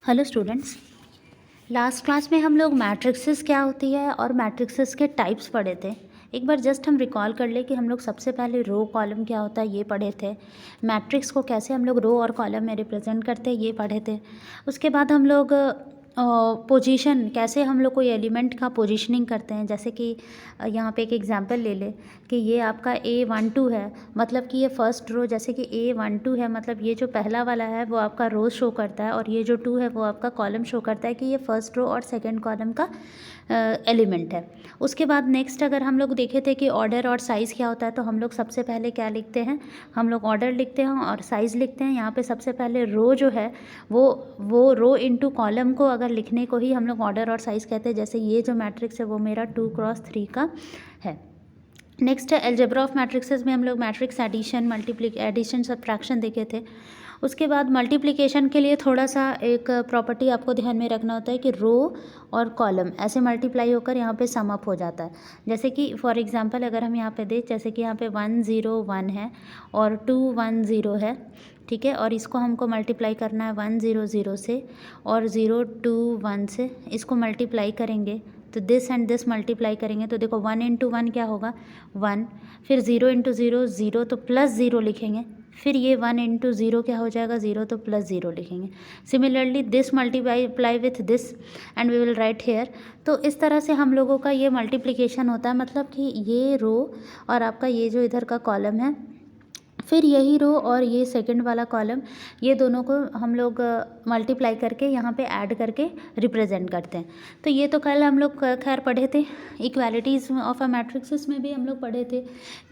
Hello students. Last class में हम लोग मैट्रिक्सेस क्या होती है और मैट्रिक्सेस के टाइप्स पढ़े थे। एक बार जस्ट हम रिकॉल कर ले कि हम लोग सबसे पहले रो कॉलम क्या होता है ये पढ़े थे। मैट्रिक्स को कैसे हम लोग रो और कॉलम में रिप्रेजेंट करते हैं ये पढ़े थे। उसके बाद हम लोग पोजीशन कैसे हम लोग कोई एलिमेंट का पोजीशनिंग करते हैं। जैसे कि यहाँ पे एक एग्जांपल ले ले कि ये आपका A12 है, मतलब कि ये फर्स्ट रो, जैसे कि A12 है मतलब ये जो पहला वाला है वो आपका रो शो करता है और ये जो 2 है वो आपका कॉलम शो करता है कि ये फर्स्ट रो और सेकंड कॉलम का एलिमेंट है। उसके बाद नेक्स्ट अगर हम लोग देखे थे कि ऑर्डर और साइज़ क्या होता है, तो हम लोग सबसे पहले क्या लिखते हैं, हम लोग ऑर्डर लिखते हैं और साइज़ लिखते हैं। यहाँ पे सबसे पहले रो जो है वो रो इनटू कॉलम को अगर लिखने को ही हम लोग ऑर्डर और साइज़ कहते हैं। जैसे ये जो मैट्रिक्स है वो मेरा 2x3 का है। नेक्स्ट है अलजेब्रा ऑफ मैट्रिक्सेस में हम लोग मैट्रिक्स एडिशन सब्ट्रैक्शन देखे थे। उसके बाद मल्टीप्लिकेशन के लिए थोड़ा सा एक प्रॉपर्टी आपको ध्यान में रखना होता है कि रो और कॉलम ऐसे मल्टीप्लाई होकर यहाँ पे सम अप हो जाता है। जैसे कि फॉर एग्जांपल अगर हम यहाँ पे दें, जैसे कि यहाँ पे 1 0 1 है और 2 1 0 है, ठीक है, और इसको हमको मल्टीप्लाई करना है 1 0 0 से और 0 2 1 से। इसको मल्टीप्लाई करेंगे तो दिस एंड दिस मल्टीप्लाई करेंगे तो देखो 1 इंटू 1 क्या होगा 1, फिर 0 इंटू 0 0 तो प्लस 0 लिखेंगे, फिर ये 1 इंटू 0 क्या हो जाएगा 0 तो प्लस 0 लिखेंगे। Similarly this multiply with this and we will write here. तो इस तरह से हम लोगों का ये मल्टीप्लिकेशन होता है, मतलब कि ये रो और आपका ये जो इधर का कॉलम है, फिर यही रो और ये सेकंड वाला कॉलम, ये दोनों को हम लोग मल्टीप्लाई करके यहाँ पे ऐड करके रिप्रेजेंट करते हैं। तो ये तो कल हम लोग खैर पढ़े थे। इक्वालिटीज़ ऑफ अ मैट्रिक्स में भी हम लोग पढ़े थे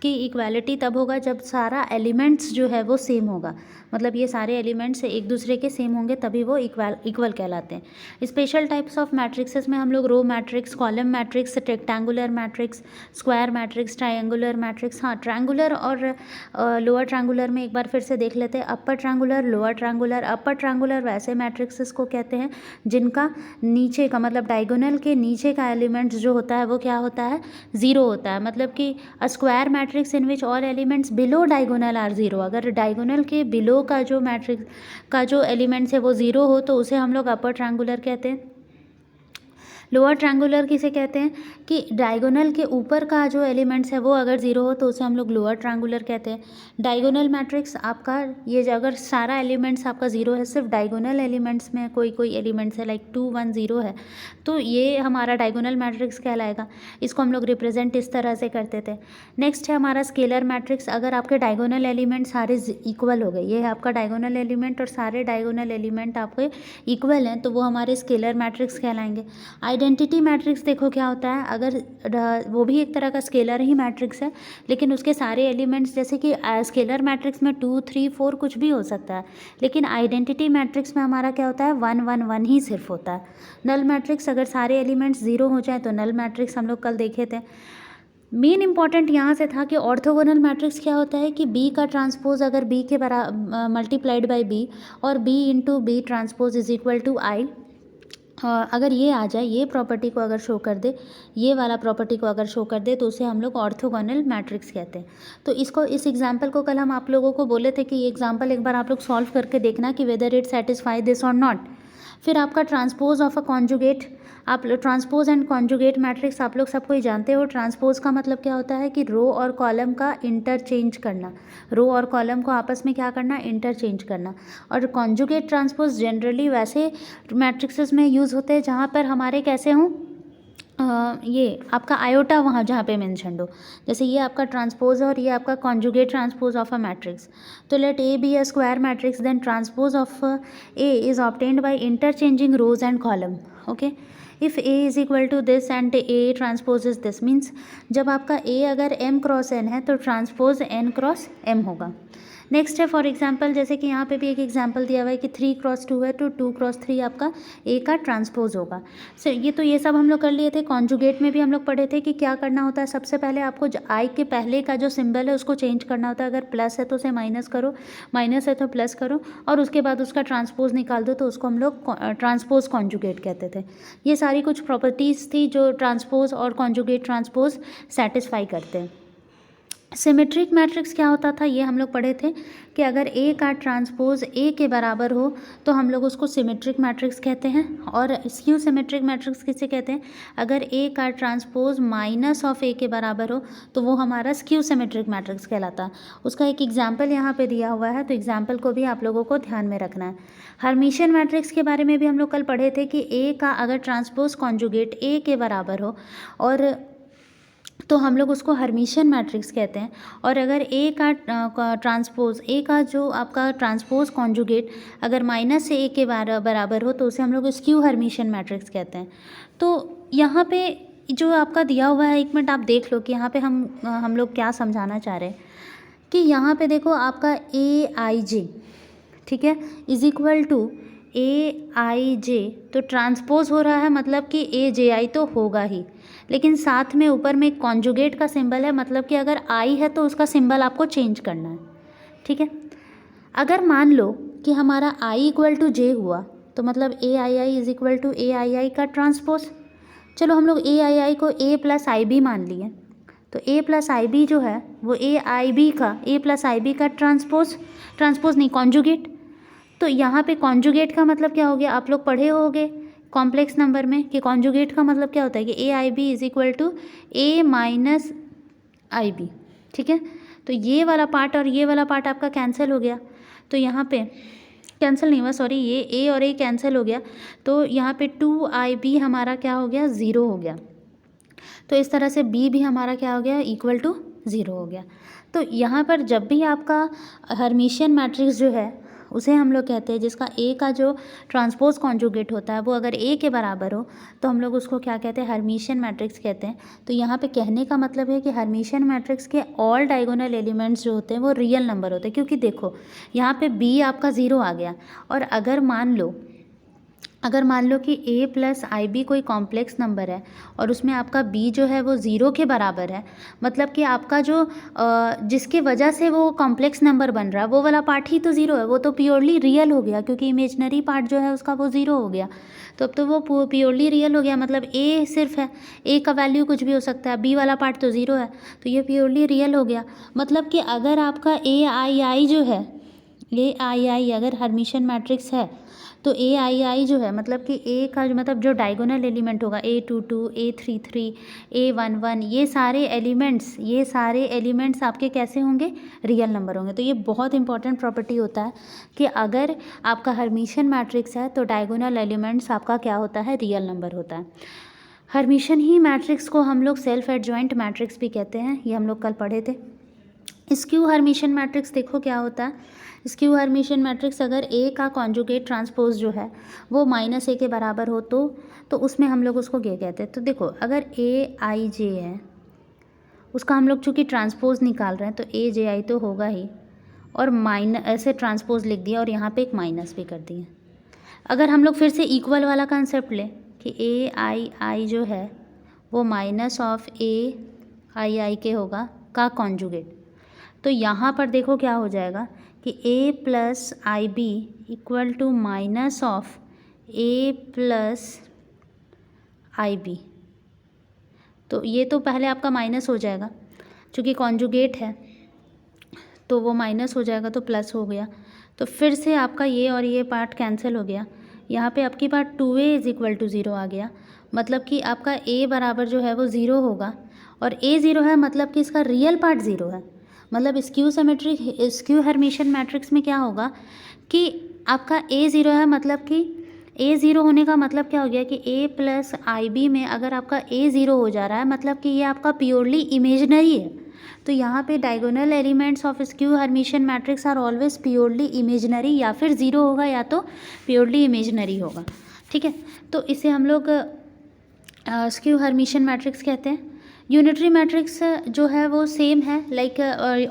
कि इक्वालिटी तब होगा जब सारा एलिमेंट्स जो है वो सेम होगा, मतलब ये सारे एलिमेंट्स एक दूसरे के सेम होंगे तभी वो इक्वल कहलाते हैं। स्पेशल टाइप्स ऑफ मैट्रिक्सेस में हम लोग row matrix, column matrix, rectangular matrix, square matrix, triangular matrix, हाँ ट्रायंगुलर और लोअर ट्रायंगुलर में एक बार फिर से देख लेते हैं। Upper triangular, lower triangular. Upper triangular वैसे मैट्रिक्सेस को कहते हैं जिनका नीचे का मतलब डायगोनल के नीचे का एलिमेंट्स जो होता है वो क्या होता है 0 होता है। मतलब कि a square matrix in which all elements below diagonal are 0। अगर डायगोनल के बिलो का जो मैट्रिक्स का जो एलिमेंट्स है वो 0 हो तो उसे हम लोग अपर ट्रायंगुलर कहते हैं। लोअर ट्रायंगुलर किसे कहते हैं कि डायगोनल के ऊपर का जो एलिमेंट्स है वो अगर 0 हो तो उसे हम लोग लोअर ट्रायंगुलर कहते हैं। डायगोनल मैट्रिक्स आपका ये अगर सारा एलिमेंट्स आपका 0 है, सिर्फ डायगोनल एलिमेंट्स में कोई एलिमेंट्स है लाइक 2 1 0 है, तो ये हमारा डायगोनल मैट्रिक्स कहलाएगा। इसको हम लोग रिप्रेजेंट इस तरह से करते थे। नेक्स्ट है हमारा स्केलर मैट्रिक्स। अगर आपके डायगोनल एलिमेंट सारे इक्वल हो गए, ये है आपका डायगोनल एलिमेंट और सारे डायगोनल एलिमेंट आपके इक्वल हैं, तो वो हमारे स्केलर मैट्रिक्स कहलाएंगे। आइडेंटिटी मैट्रिक्स देखो क्या होता है, अगर वो भी एक तरह का स्केलर ही मैट्रिक्स है, लेकिन उसके सारे एलिमेंट्स जैसे कि स्केलर मैट्रिक्स में 2 3 4 कुछ भी हो सकता है, लेकिन आइडेंटिटी मैट्रिक्स में हमारा क्या होता है 1 1 1 ही सिर्फ होता है। नल मैट्रिक्स, अगर सारे एलिमेंट्स 0 हो जाए तो नल मैट्रिक्स हम लोग कल देखे थे। मेन इंपॉर्टेंट यहाँ से था कि ऑर्थोगोनल मैट्रिक्स क्या होता है कि बी का ट्रांसपोज अगर बी के मल्टीप्लाइड बाई बी और B into B transpose is equal to I, अगर ये आ जाए, ये प्रॉपर्टी को अगर शो कर दे, ये वाला प्रॉपर्टी को अगर शो कर दे तो उसे हम लोग ऑर्थोगोनल मैट्रिक्स कहते हैं। तो इस एग्जांपल को कल हम आप लोगों को बोले थे कि ये एग्जांपल एक बार आप लोग सॉल्व करके देखना कि वेदर इट सेटिस्फाई दिस और नॉट। फिर आपका ट्रांसपोज ऑफ अ कॉन्जुगेट, आप ट्रांसपोज एंड कॉन्जुगेट मैट्रिक्स आप लोग सबको ही जानते हो। ट्रांसपोज का मतलब क्या होता है कि रो और कॉलम का इंटरचेंज करना, रो और कॉलम को आपस में क्या करना इंटरचेंज करना। और कॉन्जुगेट ट्रांसपोज जनरली वैसे मैट्रिक्सेस में यूज़ होते हैं जहाँ पर हमारे कैसे हों ये आपका आयोटा वहाँ जहाँ पे मेंशन्ड हो। जैसे ये आपका ट्रांसपोज है और ये आपका conjugate transpose of a matrix. तो let A B a square matrix, then transpose of A is obtained by interchanging rows and column. Okay, if A is equal to this and A transpose is this, means जब आपका A अगर m cross n है तो transpose n cross m होगा। Next है for example, जैसे कि यहाँ पे भी एक एग्जांपल दिया हुआ है कि 3 क्रॉस 2 है तो 2 क्रॉस 3 आपका ए का ट्रांसपोज होगा। सो ये सब हम लोग कर लिए थे। कॉन्जुगेट में भी हम लोग पढ़े थे कि क्या करना होता है, सबसे पहले आपको आई के पहले का जो सिंबल है उसको चेंज करना होता है। अगर प्लस है तो उसे माइनस करो, माइनस है तो प्लस करो, और उसके बाद उसका ट्रांसपोज निकाल दो, तो उसको हम लोग ट्रांसपोज कॉन्जुगेट कहते थे। ये सारी कुछ प्रॉपर्टीज़ थी जो ट्रांसपोज और कॉन्जुगेट ट्रांसपोज सेटिस्फाई करते हैं। सिमेट्रिक मैट्रिक्स क्या होता था, ये हम लोग पढ़े थे कि अगर ए का ट्रांसपोज ए के बराबर हो तो हम लोग उसको सिमेट्रिक मैट्रिक्स कहते हैं। और स्क्यू सिमेट्रिक मैट्रिक्स किसे कहते हैं, अगर ए का ट्रांसपोज माइनस ऑफ ए के बराबर हो तो वो हमारा स्क्यू सिमेट्रिक मैट्रिक्स कहलाता है। उसका एक एग्जाम्पल यहाँ पे दिया हुआ है, तो एग्जाम्पल को भी आप लोगों को ध्यान में रखना है। हर्मिशियन मैट्रिक्स के बारे में भी हम लोग कल पढ़े थे कि ए का अगर ट्रांसपोज कॉन्जुगेट ए के बराबर हो और तो हम लोग उसको हर्मिशियन मैट्रिक्स कहते हैं। और अगर ए का ट्रांसपोज, ए का जो आपका ट्रांसपोज कॉन्जुगेट अगर माइनस ए के बराबर हो तो उसे हम लोग स्क्यू हर्मिशियन मैट्रिक्स कहते हैं। तो यहाँ पे जो आपका दिया हुआ है, एक मिनट आप देख लो कि यहाँ पे हम लोग क्या समझाना चाह रहे हैं। कि यहाँ पे देखो आपका ए आई जे, ठीक है, इज इक्वल टू ए आई जे, तो ट्रांसपोज हो रहा है मतलब कि ए जे आई तो होगा ही, लेकिन साथ में ऊपर में एक कॉन्जुगेट का सिंबल है, मतलब कि अगर आई है तो उसका सिंबल आपको चेंज करना है, ठीक है। अगर मान लो कि हमारा आई इक्वल टू जे हुआ तो मतलब ए आई आई इज इक्वल टू ए आई आई का ट्रांसपोज। चलो हम लोग ए आई आई को ए प्लस आई बी मान लिए, तो ए प्लस आई बी जो है वो ए आई बी का, ए प्लस आई बी का ट्रांसपोज नहीं, कॉन्जुगेट। तो यहाँ पे कॉन्जुगेट का मतलब क्या हो गया, आप लोग पढ़े होगे कॉम्प्लेक्स नंबर में कि कॉन्जुगेट का मतलब क्या होता है कि A I B is equal to A minus I B, ठीक है। तो ये वाला पार्ट और ये वाला पार्ट आपका कैंसिल हो गया, तो यहाँ पे कैंसिल नहीं हुआ, सॉरी, ये ए और ए कैंसिल हो गया, तो यहाँ पे 2IB हमारा क्या हो गया, 0 हो गया। तो इस तरह से B भी हमारा क्या हो गया, इक्वल टू 0 हो गया। तो यहाँ पर जब भी आपका हर्मिशियन मैट्रिक्स जो है उसे हम लोग कहते हैं जिसका ए का जो ट्रांसपोज कॉन्जुगेट होता है वो अगर ए के बराबर हो तो हम लोग उसको क्या कहते हैं, हर्मिशियन मैट्रिक्स कहते हैं। तो यहाँ पे कहने का मतलब है कि हर्मिशियन मैट्रिक्स के ऑल डायगोनल एलिमेंट्स जो होते हैं वो रियल नंबर होते हैं, क्योंकि देखो यहाँ पे बी आपका 0 आ गया, और अगर मान लो कि a प्लस आई बी कोई कॉम्प्लेक्स नंबर है और उसमें आपका b जो है वो 0 के बराबर है, मतलब कि आपका जो जिसके वजह से वो कॉम्प्लेक्स नंबर बन रहा है वो वाला पार्ट ही तो 0 है, वो तो प्योरली रियल हो गया, क्योंकि इमेजनरी पार्ट जो है उसका वो 0 हो गया। तो अब तो वो प्योरली रियल हो गया, मतलब a सिर्फ है, a का वैल्यू कुछ भी हो सकता है, b वाला पार्ट तो 0 है, तो ये प्योरली रियल हो गया। मतलब कि अगर आपका ए आई आई जो है, ए आई आई अगर हर्मिशियन मैट्रिक्स है तो ए आई आई जो है मतलब कि ए का जो मतलब जो डायगोनल एलिमेंट होगा A22, A33, A11, ये सारे एलिमेंट्स आपके कैसे होंगे, रियल नंबर होंगे। तो ये बहुत इंपॉर्टेंट प्रॉपर्टी होता है कि अगर आपका हर्मिशियन मैट्रिक्स है तो डायगोनल एलिमेंट्स आपका क्या होता है, रियल नंबर होता है। हर्मिशियन ही मैट्रिक्स को हम लोग सेल्फ एडजॉइंट मैट्रिक्स भी कहते हैं, ये हम लोग कल पढ़े थे। स्क्यू हर्मिशियन मैट्रिक्स देखो क्या होता है, स्क्यू हर्मिशियन मैट्रिक्स अगर ए का कॉन्जुगेट ट्रांसपोज जो है वो माइनस ए के बराबर हो तो उसमें हम लोग उसको क्या कहते हैं। तो देखो अगर ए आई जे है, उसका हम लोग चूँकि ट्रांसपोज निकाल रहे हैं तो ए जे आई तो होगा ही, और माइनस ऐसे ट्रांसपोज लिख दिया और यहाँ पे एक माइनस भी कर दिया। अगर हम लोग फिर से इक्वल वाला कंसेप्ट लें कि ए आई आई जो है वो माइनस ऑफ ए आई आई के होगा का कॉन्जुगेट, तो यहाँ पर देखो क्या हो जाएगा कि a plus i b equal to minus of a plus i b. तो ये तो पहले आपका माइनस हो जाएगा, क्योंकि कॉन्जुगेट है तो वो माइनस हो जाएगा तो प्लस हो गया, तो फिर से आपका ये और ये पार्ट कैंसिल हो गया। यहाँ पे आपकी part 2a is equal to 0 आ गया, मतलब कि आपका a बराबर जो है वो 0 होगा, और a 0 है मतलब कि इसका रियल पार्ट 0 है। मतलब स्क्यू हर्मिशियन मैट्रिक्स में क्या होगा कि आपका a 0 है, मतलब कि a 0 होने का मतलब क्या हो गया कि a प्लस आई बी में अगर आपका a 0 हो जा रहा है मतलब कि ये आपका प्योरली इमेजनरी है। तो यहाँ पे diagonal elements of skew Hermitian matrix are always purely imaginary, या फिर 0 होगा या तो प्योरली इमेजनरी होगा, ठीक है। तो इसे हम लोग स्क्यू हर्मिशियन मैट्रिक्स कहते हैं। यूनिटरी मैट्रिक्स जो है वो सेम है, लाइक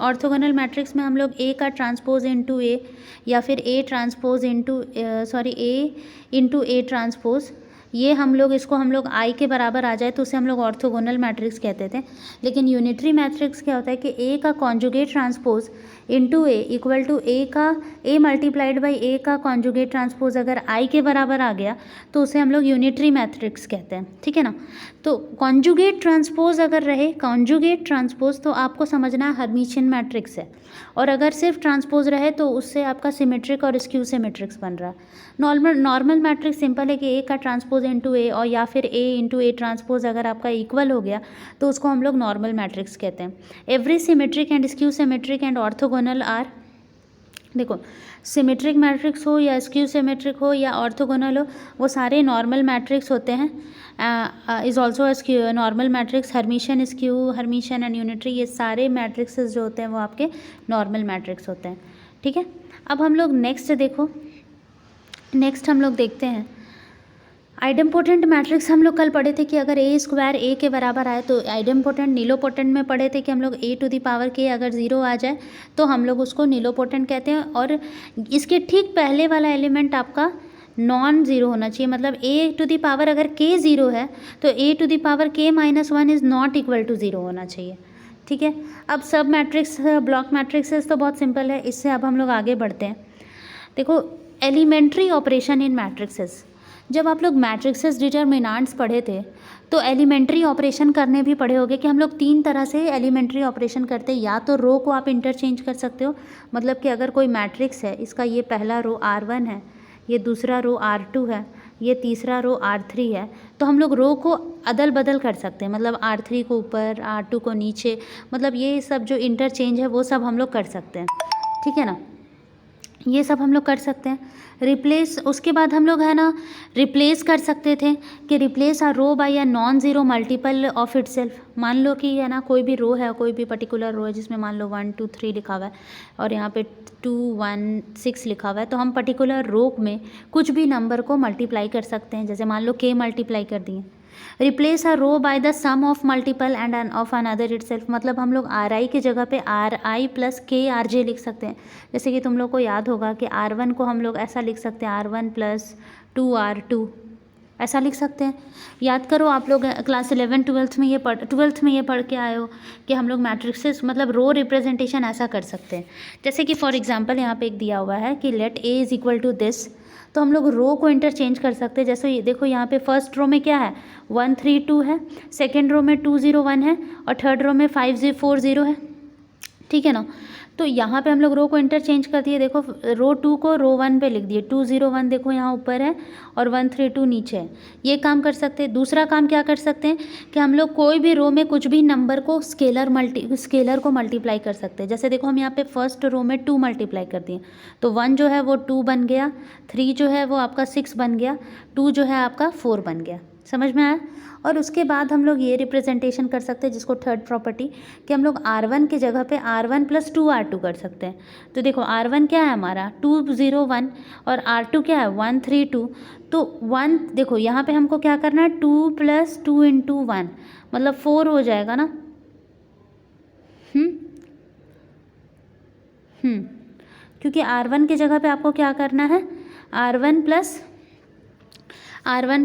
ऑर्थोगोनल मैट्रिक्स में हम लोग ए का ट्रांसपोज इनटू ए या फिर A transpose into A into A transpose, ये हम लोग आई के बराबर आ जाए तो उसे हम लोग ऑर्थोगोनल मैट्रिक्स कहते थे। लेकिन यूनिटरी मैट्रिक्स क्या होता है कि ए का conjugate transpose into A equal to A का ए मल्टीप्लाइड बाई ए का कॉन्जुगेट ट्रांसपोज अगर आई के बराबर आ गया तो उसे हम लोग यूनिटरी मैट्रिक्स कहते हैं, ठीक है ना। तो कॉन्जुगेट ट्रांसपोज अगर रहे, कॉन्जुगेट ट्रांसपोज तो आपको समझना है हर्मिशियन मैट्रिक्स है, और अगर सिर्फ ट्रांसपोज रहे तो उससे आपका सिमेट्रिक और स्क्यू सिमेट्रिक्स बन रहा है। नॉर्मल मैट्रिक्स सिंपल है कि ए का ट्रांसपोज इंटू ए और या फिर ए इंटू ए ट्रांसपोज अगर आपका इक्वल हो गया तो उसको हम लोग नॉर्मल मैट्रिक्स कहते हैं। Every symmetric and skew symmetric and orthogonal are, देखो सिमेट्रिक मैट्रिक्स हो या स्क्यू सिमेट्रिक हो या ऑर्थोगोनल हो, वो सारे नॉर्मल मैट्रिक्स होते हैं। Is also skew normal matrix, Hermitian, skew, Hermitian and unitary, ये सारे मैट्रिक्सेस जो होते हैं वो आपके नॉर्मल मैट्रिक्स होते हैं, ठीक है। अब हम लोग नेक्स्ट हम लोग देखते हैं आइडेम्पोटेंट मैट्रिक्स। हम लोग कल पढ़े थे कि अगर ए स्क्वायर ए के बराबर आए तो आइडेम्पोटेंट, नीलोपोटेंट में पढ़े थे कि हम लोग ए टू द पावर के अगर ज़ीरो आ जाए तो हम लोग उसको नीलोपोटेंट कहते हैं, और इसके ठीक पहले वाला एलिमेंट आपका नॉन ज़ीरो होना चाहिए। मतलब ए टू द पावर अगर के ज़ीरो है तो ए टू द पावर के minus one is not equal to zero होना चाहिए, ठीक है। अब सब मैट्रिक्स, ब्लॉक मैट्रिक्सेस तो बहुत सिंपल है, इससे अब हम लोग आगे बढ़ते हैं। देखो एलिमेंट्री ऑपरेशन इन मैट्रिक्सेस, जब आप लोग मैट्रिक्सेस डिटर्मिनेंट्स पढ़े थे तो एलिमेंट्री ऑपरेशन करने भी पढ़े होंगे कि हम लोग 3 तरह से एलिमेंट्री ऑपरेशन करते हैं। या तो रो को आप इंटरचेंज कर सकते हो, मतलब कि अगर कोई मैट्रिक्स है, इसका ये पहला रो R1 है, ये दूसरा रो R2 है, ये तीसरा रो R3 है, तो हम लोग रो को अदल बदल कर सकते हैं, मतलब R3 को ऊपर, R2 को नीचे, मतलब ये सब जो इंटरचेंज है वो सब हम लोग कर सकते हैं, ठीक है ना। ये सब हम लोग कर सकते हैं। रिप्लेस, उसके बाद हम लोग है ना रिप्लेस कर सकते थे कि replace a row by a non zero multiple of itself. मान लो कि है ना कोई भी रो है, कोई भी पर्टिकुलर रो है जिसमें मान लो 1 2 3 लिखा हुआ है और यहाँ पे 2 1 6 लिखा हुआ है, तो हम पर्टिकुलर रो में कुछ भी नंबर को मल्टीप्लाई कर सकते हैं। जैसे मान लो k मल्टीप्लाई कर दिए। Replace a row by the sum of multiple and of another itself, मतलब हम लोग RI की जगह पे RI प्लस KRJ लिख सकते हैं। जैसे कि तुम लोग को याद होगा कि R1 को हम लोग ऐसा लिख सकते हैं R1 प्लस 2R2, ऐसा लिख सकते हैं। याद करो आप लोग क्लास 11 ट्वेल्थ में ये पढ़ के आए हो कि हम लोग मैट्रिक्सेस मतलब रो रिप्रेजेंटेशन ऐसा कर सकते हैं। जैसे कि फॉर एग्जांपल यहाँ पे एक दिया हुआ है कि let A is equal to this, तो हम लोग रो को इंटरचेंज कर सकते हैं। जैसे ये देखो यहाँ पे फर्स्ट रो में क्या है 1 3 2 है, सेकेंड रो में 2 0 1 है और थर्ड रो में 5 0 4 0 है, ठीक है ना। तो यहाँ पे हम लोग रो को इंटरचेंज कर दिए। देखो रो 2 को रो 1 पे लिख दिए, 2 0 1 देखो यहाँ ऊपर है और 1 3 2 नीचे है। ये काम कर सकते हैं। दूसरा काम क्या कर सकते हैं कि हम लोग कोई भी रो में कुछ भी नंबर को स्केलर को मल्टीप्लाई कर सकते हैं। जैसे देखो हम यहाँ पे फर्स्ट रो में 2 मल्टीप्लाई कर दिए, तो 1 जो है वो 2 बन गया, 3 जो है वो आपका 6 बन गया, 2 जो है आपका 4 बन गया। समझ में आया। और उसके बाद हम लोग ये रिप्रेजेंटेशन कर सकते हैं जिसको थर्ड प्रॉपर्टी कि हम लोग R1 की जगह पे R1 प्लस 2R2 कर सकते हैं। तो देखो R1 क्या है हमारा 2 0 1 और R2 क्या है 1 3 2, तो 1 देखो यहाँ पे हमको क्या करना है 2 प्लस 2 इंटू 1 मतलब 4 हो जाएगा ना। क्योंकि R1 की जगह पे आपको क्या करना है R1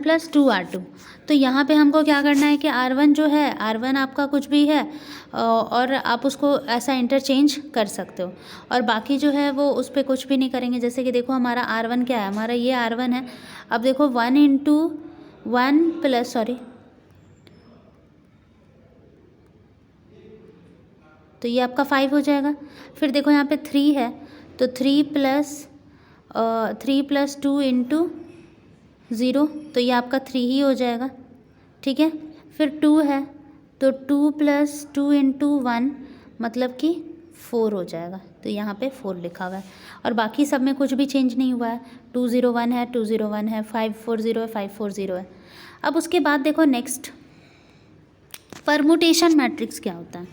प्लस 2R2, तो यहाँ पे हमको क्या करना है कि R1 जो है R1 आपका कुछ भी है और आप उसको ऐसा इंटरचेंज कर सकते हो, और बाकी जो है वो उस पर कुछ भी नहीं करेंगे। जैसे कि देखो हमारा R1 क्या है, हमारा ये R1 है। अब देखो 1 इंटू 1 प्लस तो ये आपका 5 हो जाएगा। फिर देखो यहाँ पे 3 है तो 3 प्लस 2 इंटू 0, तो ये आपका 3 ही हो जाएगा, ठीक है। फिर 2 है तो 2 प्लस 2 इंटू 1 मतलब कि 4 हो जाएगा, तो यहाँ पे 4 लिखा हुआ है। और बाकी सब में कुछ भी चेंज नहीं हुआ है, 2 0 1 है, 2 0 1 है, 5 4 0 है, 5 4 0 है। अब उसके बाद देखो नेक्स्ट परमुटेशन मैट्रिक्स क्या होता है।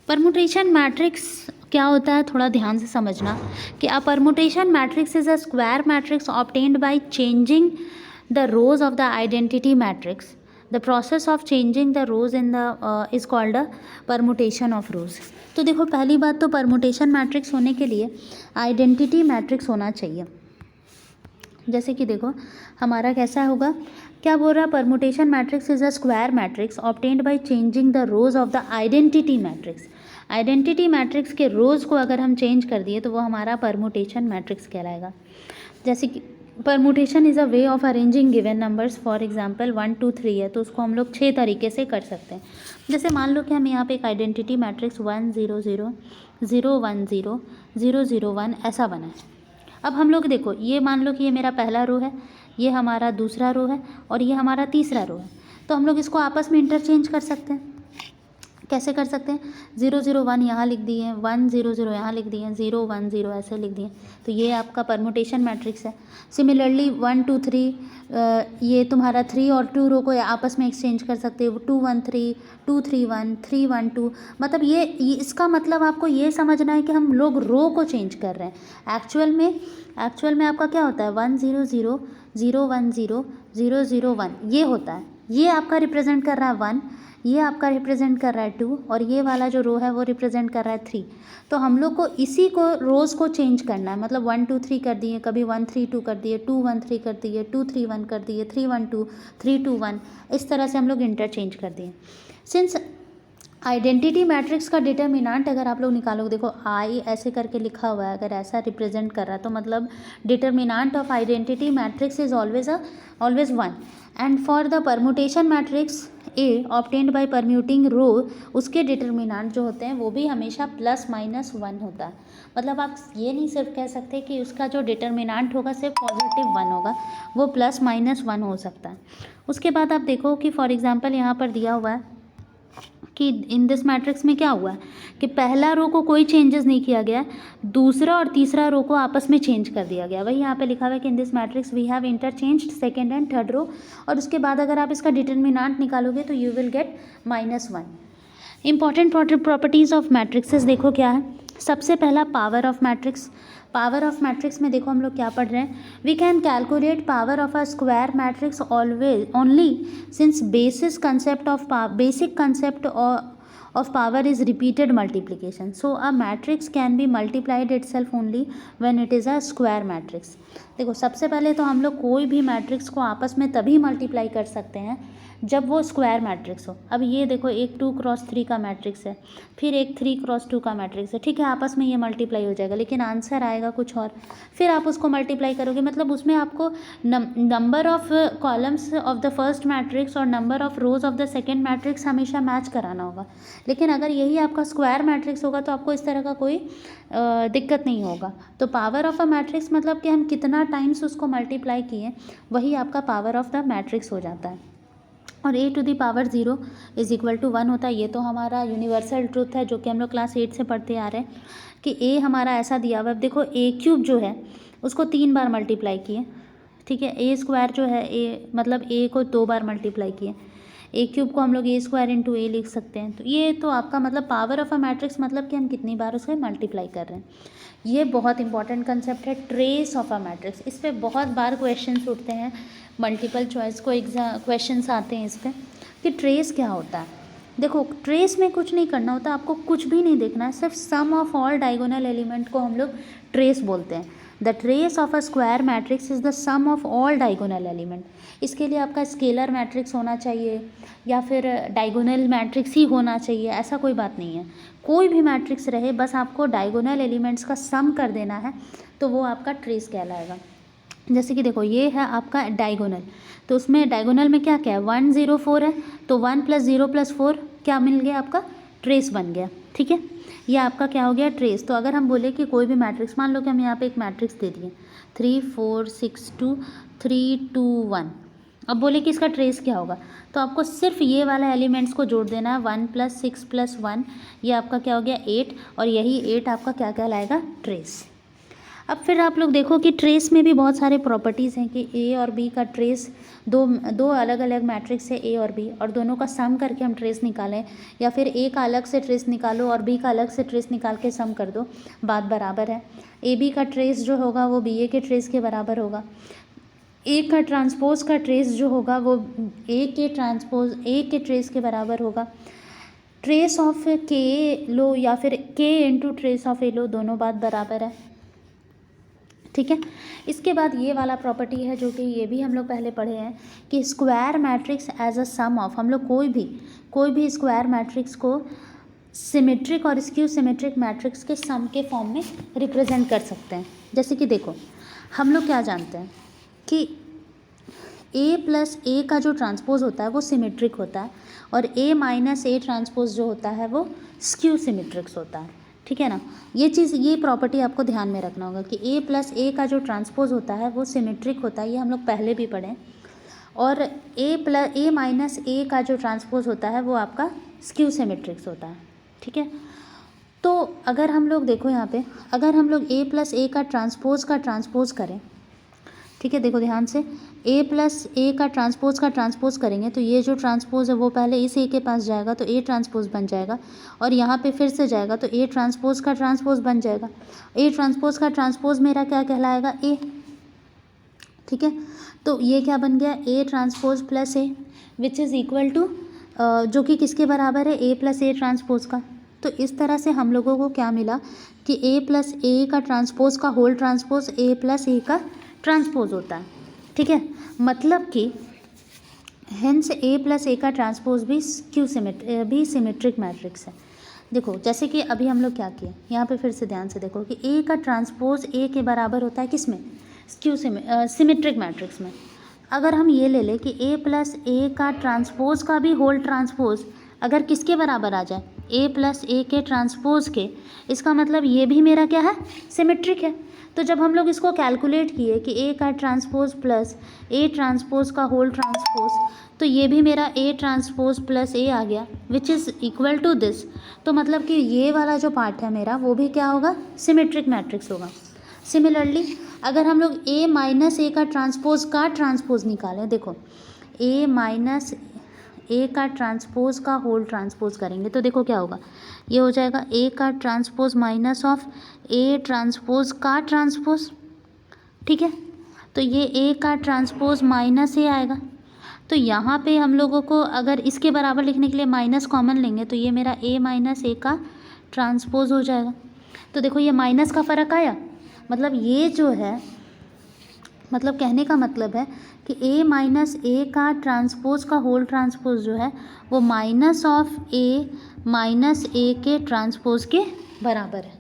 परमुटेशन मैट्रिक्स क्या होता है थोड़ा ध्यान से समझना कि a permutation matrix is a square matrix obtained by changing the rows of the identity matrix. The process of changing the rows in the is called a permutation of rows. तो देखो पहली बात तो परमुटेशन मैट्रिक्स होने के लिए identity matrix होना चाहिए। जैसे कि देखो हमारा कैसा होगा, क्या बोल रहा है permutation matrix is a square matrix obtained by changing the rows of the identity matrix. Identity matrix के रोज़ को अगर हम चेंज कर दिए तो वो हमारा परमुटेशन मैट्रिक्स कहलाएगा। जैसे कि permutation is a way of arranging given numbers. For example 1 2 3 है तो उसको हम लोग 6 तरीके से कर सकते हैं। जैसे मान लो कि हम यहाँ पे एक आइडेंटिटी मैट्रिक्स 1 0 0 0 1 0 0 0 1 ऐसा बना है। अब हम लोग देखो, ये मान लो कि ये मेरा पहला रो है, ये हमारा दूसरा रो है और ये हमारा तीसरा रो है। तो हम लोग इसको आपस में इंटरचेंज कर सकते हैं। कैसे कर सकते हैं? 0 0 1 यहाँ लिख दिए, 1 0 0 यहाँ लिख दिए, 0 1 0 ऐसे लिख दिए। तो ये आपका परमुटेशन मैट्रिक्स है। सिमिलरली 1 2 3 ये तुम्हारा 3 और 2 रो को आपस में एक्सचेंज कर सकते हो, 2 1 3 2 3 1 3 1 2। मतलब ये इसका मतलब आपको ये समझना है कि हम लोग रो को चेंज कर रहे हैं। एक्चुअल में आपका क्या होता है? 1 0 0 0 1 0 0 0 1 ये होता है। ये आपका रिप्रेजेंट कर रहा है 1, ये आपका रिप्रेजेंट कर रहा है 2 और ये वाला जो रो है वो रिप्रेजेंट कर रहा है 3। तो हम लोग को इसी को रोज़ को चेंज करना है। मतलब 1 2 3 कर दिए, कभी 1 3 2 कर दिए, 2 1 3 कर दिए, 2 3 1 कर दिए, 3 1 2 3 2 1, इस तरह से हम लोग इंटरचेंज कर दिए। सिंस आइडेंटिटी मैट्रिक्स का डिटर्मिनेंट अगर आप लोग निकालोगे, देखो आई ऐसे करके लिखा हुआ है, अगर ऐसा रिप्रेजेंट कर रहा है तो मतलब determinant of identity matrix is always 1। And for the permutation matrix A obtained by permuting row, उसके डिटर्मिनेंट जो होते हैं वो भी हमेशा ±1 होता है। मतलब आप ये नहीं सिर्फ कह सकते कि उसका जो डिटर्मिनेंट होगा सिर्फ +1 होगा, वो +-1 हो सकता है। उसके बाद आप देखो कि फॉर एग्जांपल यहाँ पर दिया हुआ है कि इन दिस मैट्रिक्स में क्या हुआ है कि पहला रो को कोई चेंजेस नहीं किया गया, दूसरा और तीसरा रो को आपस में चेंज कर दिया गया। वही यहाँ पे लिखा हुआ है कि in this matrix we have interchanged second and third row. और उसके बाद अगर आप इसका डिटर्मिनेंट निकालोगे तो you will get -1। Important properties of matrices देखो क्या है। सबसे पहला power of matrix. Power of matrix में देखो हम लोग क्या पढ़ रहे हैं, we can calculate power of a square matrix always only since basic concept of power is repeated multiplication. So a matrix can be multiplied itself only when it is a square matrix. देखो सबसे पहले तो हम लोग कोई भी matrix को आपस में तभी मल्टीप्लाई कर सकते हैं जब वो स्क्वायर मैट्रिक्स हो। अब ये देखो एक 2 क्रॉस 3 का मैट्रिक्स है, फिर एक 3 क्रॉस 2 का मैट्रिक्स है, ठीक है, आपस में ये मल्टीप्लाई हो जाएगा, लेकिन आंसर आएगा कुछ और। फिर आप उसको मल्टीप्लाई करोगे, मतलब उसमें आपको number of columns of the first matrix और number of rows of the second matrix हमेशा मैच कराना होगा। लेकिन अगर यही आपका स्क्वायर मैट्रिक्स होगा तो आपको इस तरह का कोई दिक्कत नहीं होगा। तो पावर ऑफ अ मैट्रिक्स मतलब कि हम कितना टाइम्स उसको मल्टीप्लाई किए, वही आपका पावर ऑफ द मैट्रिक्स हो जाता है। और a⁴ इज इक्वल टू 1 होता है। ये तो हमारा यूनिवर्सल ट्रूथ है जो कि हम लोग क्लास 8 से पढ़ते आ रहे हैं कि a हमारा ऐसा दिया हुआ है। देखो a³ जो है उसको 3 बार मल्टीप्लाई किए, ठीक है। a² जो है a मतलब a को 2 बार मल्टीप्लाई किए, a³ को हम लोग a² × a लिख सकते हैं। तो ये तो आपका मतलब पावर ऑफ अ मैट्रिक्स मतलब कि हम कितनी बार उसे मल्टीप्लाई कर रहे हैं। ये बहुत इंपॉर्टेंट कंसेप्ट है, ट्रेस ऑफ अ मैट्रिक्स। इस पर बहुत बार क्वेश्चंस उठते हैं, मल्टीपल चॉइस को क्वेश्चंस आते हैं इस पर कि ट्रेस क्या होता है। देखो ट्रेस में कुछ नहीं करना होता, आपको कुछ भी नहीं देखना है, सिर्फ sum of all diagonal element को हम लोग ट्रेस बोलते हैं। The trace of a square matrix is the sum of all diagonal element. इसके लिए आपका स्केलर मैट्रिक्स होना चाहिए या फिर डायगोनल मैट्रिक्स ही होना चाहिए, ऐसा कोई बात नहीं है। कोई भी मैट्रिक्स रहे, बस आपको डायगोनल एलिमेंट्स का सम कर देना है तो वो आपका ट्रेस कहलाएगा। जैसे कि देखो ये है आपका डायगोनल, तो उसमें डायगोनल में क्या क्या है, 1 0 4 है, तो 1 + 0 + 4 क्या मिल गया, आपका ट्रेस बन गया, ठीक है। ये आपका क्या हो गया, ट्रेस। तो अगर हम बोले कि कोई भी मैट्रिक्स, मान लो कि हम यहाँ पे एक मैट्रिक्स दे दिए 3 4 6 2 3 2 1, अब बोले कि इसका ट्रेस क्या होगा, तो आपको सिर्फ ये वाला एलिमेंट्स को जोड़ देना है, 1 + 6 + 1, ये आपका क्या हो गया 8, और यही 8 आपका क्या कहलाएगा, ट्रेस। अब फिर आप लोग देखो कि ट्रेस में भी बहुत सारे प्रॉपर्टीज़ हैं कि ए और बी का ट्रेस, दो अलग अलग मैट्रिक्स है ए और बी, और दोनों का सम करके हम ट्रेस निकालें, या फिर ए का अलग से ट्रेस निकालो और बी का अलग से ट्रेस निकाल के सम कर दो, बात बराबर है। ए बी का ट्रेस जो होगा वो बी ए के ट्रेस के बराबर होगा। ए का ट्रांसपोज का ट्रेस जो होगा वो ए के ट्रेस के बराबर होगा। ट्रेस ऑफ के लो या फिर के × ट्रेस ऑफ ए लो, दोनों बात बराबर है, ठीक है। इसके बाद ये वाला प्रॉपर्टी है जो कि ये भी हम लोग पहले पढ़े हैं कि square matrix as a sum of, हम लोग कोई भी स्क्वायर मैट्रिक्स को सिमेट्रिक और स्क्यू सिमेट्रिक मैट्रिक्स के सम के फॉर्म में रिप्रेजेंट कर सकते हैं। जैसे कि देखो, हम लोग क्या जानते हैं कि ए प्लस ए का जो ट्रांसपोज होता है वो सिमेट्रिक होता है, और ए माइनस ए ट्रांसपोज जो होता है वो स्क्यू सिमेट्रिक्स होता है। ठीक है ना, ये प्रॉपर्टी आपको ध्यान में रखना होगा कि ए प्लस ए का जो ट्रांसपोज होता है वो सिमेट्रिक होता है, ये हम लोग पहले भी पढ़े। और ए माइनस ए का जो ट्रांसपोज होता है वो आपका स्क्यू सिमेट्रिक्स होता है। ठीक है, तो अगर हम लोग देखो यहाँ पे, अगर हम लोग ए प्लस ए का ट्रांसपोज करें, ठीक है, देखो ध्यान से, ए प्लस ए का ट्रांसपोज करेंगे तो ये जो ट्रांसपोज है वो पहले इस ए के पास जाएगा तो ए ट्रांसपोज बन जाएगा, और यहाँ पे फिर से जाएगा तो ए ट्रांसपोज का ट्रांसपोज बन जाएगा। ए ट्रांसपोज का ट्रांसपोज मेरा क्या कहलाएगा, ए। ठीक है, तो ये क्या बन गया, A transpose plus A, which is equal to, जो कि किसके बराबर है, ए प्लस ए ट्रांसपोज का। तो इस तरह से हम लोगों को क्या मिला कि ए प्लस ए का ट्रांसपोज का होल ट्रांसपोज ए प्लस ए का ट्रांसपोज होता है। ठीक है, मतलब कि हेंस ए प्लस ए का ट्रांसपोज भी सिमेट्रिक मैट्रिक्स है। देखो जैसे कि अभी हम लोग क्या किए, यहाँ पे फिर से ध्यान से देखो कि ए का ट्रांसपोज ए के बराबर होता है किस में, सिमेट्रिक मैट्रिक्स में। अगर हम ये ले लें कि ए प्लस ए का ट्रांसपोज का भी होल ट्रांसपोज अगर किसके बराबर आ जाए, ए प्लस ए के ट्रांसपोज के, इसका मतलब ये भी मेरा क्या है, सिमेट्रिक है। तो जब हम लोग इसको कैलकुलेट किए कि ए का ट्रांसपोज प्लस ए ट्रांसपोज का होल ट्रांसपोज, तो ये भी मेरा ए ट्रांसपोज प्लस ए आ गया, which is equal to this. तो मतलब कि ये वाला जो पार्ट है मेरा वो भी क्या होगा, सिमेट्रिक मैट्रिक्स होगा। सिमिलरली अगर हम लोग ए माइनस ए का ट्रांसपोज निकालें, देखो ए माइनस ए का ट्रांसपोज का होल ट्रांसपोज करेंगे तो देखो क्या होगा, ये हो जाएगा ए का transpose minus of A transpose का ट्रांसपोज। ठीक है, तो ये ए का ट्रांसपोज माइनस ए आएगा। तो यहाँ पे हम लोगों को अगर इसके बराबर लिखने के लिए माइनस कॉमन लेंगे तो ये मेरा ए माइनस ए का ट्रांसपोज हो जाएगा। तो देखो ये माइनस का फ़र्क आया, मतलब ये जो है, मतलब कहने का मतलब है कि ए माइनस ए का ट्रांसपोज का होल ट्रांसपोज जो है वो माइनस ऑफ ए माइनस ए के ट्रांसपोज के बराबर है।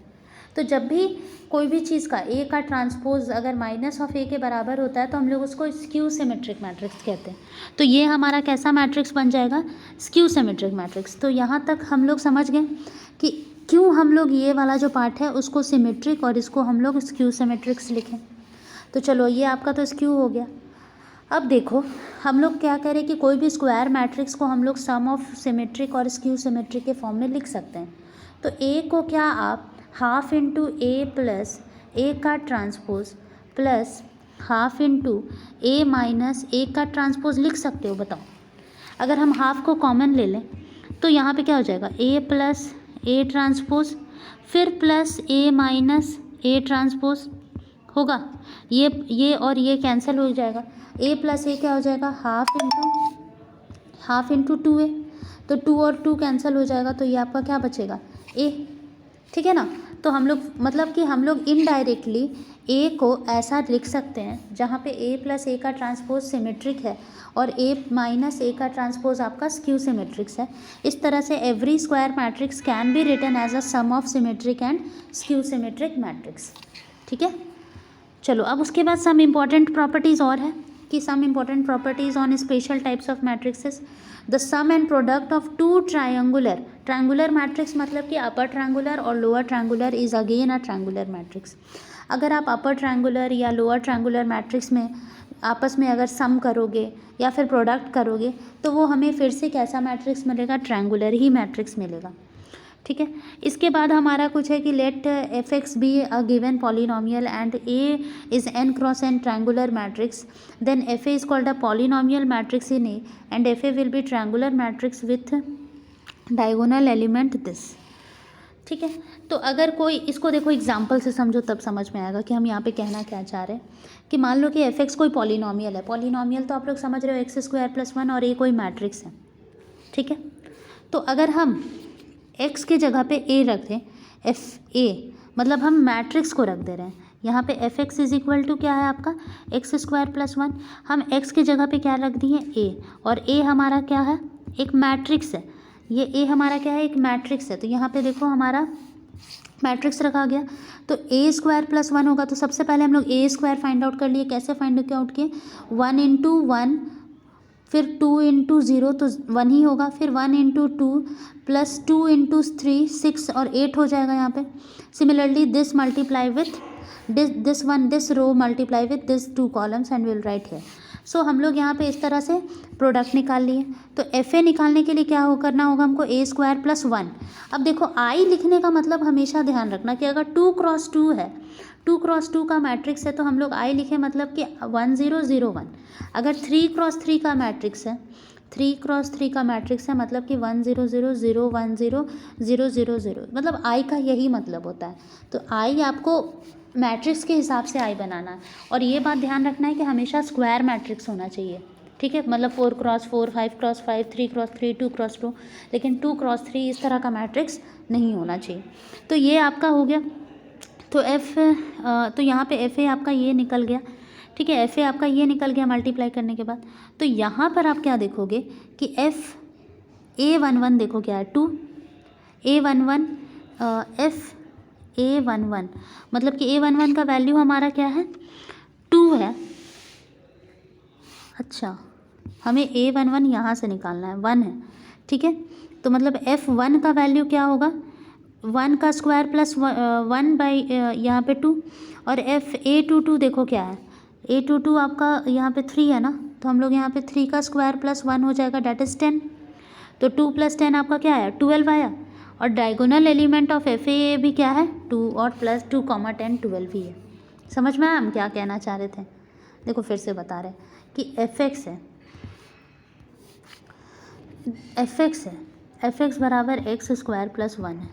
तो जब भी कोई भी चीज़ का ए का ट्रांसपोज अगर माइनस ऑफ ए के बराबर होता है तो हम लोग उसको स्क्यू सिमेट्रिक मैट्रिक्स कहते हैं। तो ये हमारा कैसा मैट्रिक्स बन जाएगा, स्क्यू सिमेट्रिक मैट्रिक्स। तो यहाँ तक हम लोग समझ गए कि क्यों हम लोग ये वाला जो पार्ट है उसको सिमेट्रिक और इसको हम लोग स्क्यू सिमेट्रिक्स लिखें। तो चलो ये आपका तो स्क्यू हो गया। अब देखो हम लोग क्या करें कि कोई भी स्क्वायर मैट्रिक्स को हम लोग सम ऑफ सिमेट्रिक और स्क्यू सिमेट्रिक के फॉर्म में लिख सकते हैं। तो ए को क्या आप हाफ इंटू ए प्लस ए का ट्रांसपोज प्लस हाफ इंटू ए माइनस ए का ट्रांसपोज लिख सकते हो, बताओ। अगर हम हाफ को कॉमन ले लें तो यहाँ पे क्या हो जाएगा, ए प्लस ए ट्रांसपोज फिर plus A minus A transpose होगा। ये और ये कैंसिल हो जाएगा, ए प्लस ए क्या हो जाएगा, हाफ इंटू टू ए, तो टू और टू कैंसिल हो जाएगा, तो ये आपका क्या बचेगा, ए। ठीक है ना, तो हम लोग मतलब कि हम लोग इनडायरेक्टली ए को ऐसा लिख सकते हैं जहाँ पे ए प्लस ए का ट्रांसपोज सिमेट्रिक है और ए माइनस ए का ट्रांसपोज आपका स्क्यू सिमेट्रिक्स है। इस तरह से every square matrix can be written as a sum of symmetric and skew symmetric matrix. ठीक है, चलो अब उसके बाद सम इम्पॉर्टेंट प्रॉपर्टीज़ और है कि some important properties on special types of matrices. The sum and product of two triangular matrix, मतलब कि अपर ट्रायंगुलर और lower triangular is again a triangular matrix. अगर आप अपर ट्रायंगुलर या लोअर ट्रायंगुलर मैट्रिक्स में आपस में अगर सम करोगे या फिर प्रोडक्ट करोगे तो वो हमें फिर से कैसा मैट्रिक्स मिलेगा, ट्रायंगुलर ही मैट्रिक्स मिलेगा। ठीक है, इसके बाद हमारा कुछ है कि let f x be a given polynomial and A is n cross n triangular matrix, then f A is called a polynomial matrix in A and f A will be triangular matrix with diagonal element this. ठीक है, तो अगर कोई इसको देखो example से समझो तब समझ में आएगा कि हम यहाँ पे कहना क्या चाह रहे हैं। कि मान लो कि एफ एक्स कोई पॉलिनोमियल है, पॉलिनोमियल तो आप लोग समझ रहे हो एक्स स्क्वायर प्लस वन, और ए कोई मैट्रिक्स है। ठीक है, तो अगर हम x के जगह पे a रख दें, एफ ए मतलब हम मैट्रिक्स को रख दे रहे हैं। यहाँ पे f x is equal to क्या है आपका, एक्स स्क्वायर प्लस वन। हम x के जगह पे क्या रख दिए, a, और a हमारा क्या है, एक मैट्रिक्स है ये ए हमारा क्या है, एक मैट्रिक्स है, तो यहाँ पे देखो हमारा मैट्रिक्स रखा गया, तो ए स्क्वायर प्लस वन होगा। तो सबसे पहले हम लोग ए स्क्वायर फाइंड आउट कर लिए। कैसे फाइंड आउट किए, 1 इंटू 1, फिर 2 इंटू 0 तो 1 ही होगा, फिर 1 इंटू 2 प्लस 2 इंटू 3 6 और 8 हो जाएगा यहाँ पे। Similarly this multiply with this row multiply with this 2 columns and will write है। सो हम लोग यहाँ पे इस तरह से प्रोडक्ट निकाल लिए। तो एफ ए निकालने के लिए क्या करना होगा हमको, ए स्क्वायर प्लस 1। अब देखो आई लिखने का मतलब हमेशा ध्यान रखना कि अगर 2 क्रॉस 2 है, 2 क्रॉस 2 का मैट्रिक्स है तो हम लोग आई लिखें मतलब कि 1 0 0 1। अगर 3 क्रॉस 3 का मैट्रिक्स है, 3 क्रॉस 3 का मैट्रिक्स है मतलब कि 1 0 0 0 1 0 0 0 0, मतलब आई का यही मतलब होता है। तो आई आपको मैट्रिक्स के हिसाब से आई बनाना है, और ये बात ध्यान रखना है कि हमेशा स्क्वायर मैट्रिक्स होना चाहिए, ठीक है। मतलब 4 क्रॉस 4, 5 क्रॉस 5, 3 क्रॉस 3, 2 क्रॉस 2, लेकिन 2 क्रॉस 3 इस तरह का मैट्रिक्स नहीं होना चाहिए। तो ये आपका हो गया। तो तो यहाँ पे एफ ए आपका ये निकल गया, ठीक है। एफ ए आपका ये निकल गया मल्टीप्लाई करने के बाद। तो यहाँ पर आप क्या देखोगे कि एफ A11 देखो क्या है, 2 A11 एफ A11 मतलब कि A11 का वैल्यू हमारा क्या है, 2 है। अच्छा, हमें A11 यहाँ से निकालना है, 1 है, ठीक है। तो मतलब F1 का वैल्यू क्या होगा, 1 का स्क्वायर प्लस 1 बाई यहाँ पे 2, और A22 देखो क्या है, A22 आपका यहाँ पे 3 है ना, तो हम लोग यहाँ पे 3 का स्क्वायर प्लस 1 हो जाएगा, डेट इज़ 10। तो 2 + 10 आपका क्या है, 12 आया। और diagonal element of F A भी क्या है, 2, और प्लस 2 10 12 ही है। समझ में आया हम क्या कहना चाह रहे थे। देखो फिर से बता रहे कि एफ एक्स है, एफ एक्स बराबर एक्स स्क्वायर प्लस 1 है।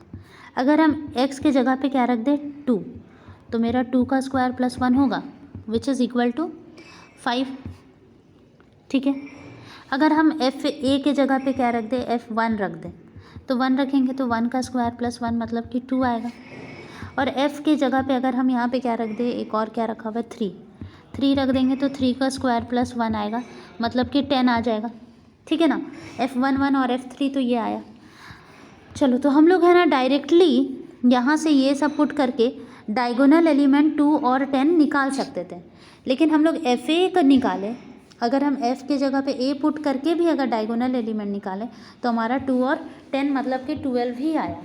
अगर हम एक्स के जगह पे क्या रख दें, 2, तो मेरा 2 का स्क्वायर प्लस 1 होगा, विच इज़ इक्वल टू 5, ठीक है। अगर हम एफ ए के जगह पे क्या रख दें, F1 रख दें, तो 1 रखेंगे तो 1 का स्क्वायर प्लस 1 मतलब कि 2 आएगा। और f के जगह पे अगर हम यहाँ पे क्या रख दें, एक और क्या रखा हुआ है, 3 रख देंगे तो 3 का स्क्वायर प्लस 1 आएगा, मतलब कि 10 आ जाएगा, ठीक है ना। F11 और F3 तो ये आया। चलो तो हम लोग है ना डायरेक्टली यहाँ से ये सब पुट करके डायगोनल एलिमेंट 2 और 10 निकाल सकते थे, लेकिन हम लोग एफ ए का निकाले। अगर हम f के जगह पे a पुट करके भी अगर डायगोनल एलिमेंट निकालें तो हमारा 2 और 10 मतलब कि 12 ही आया,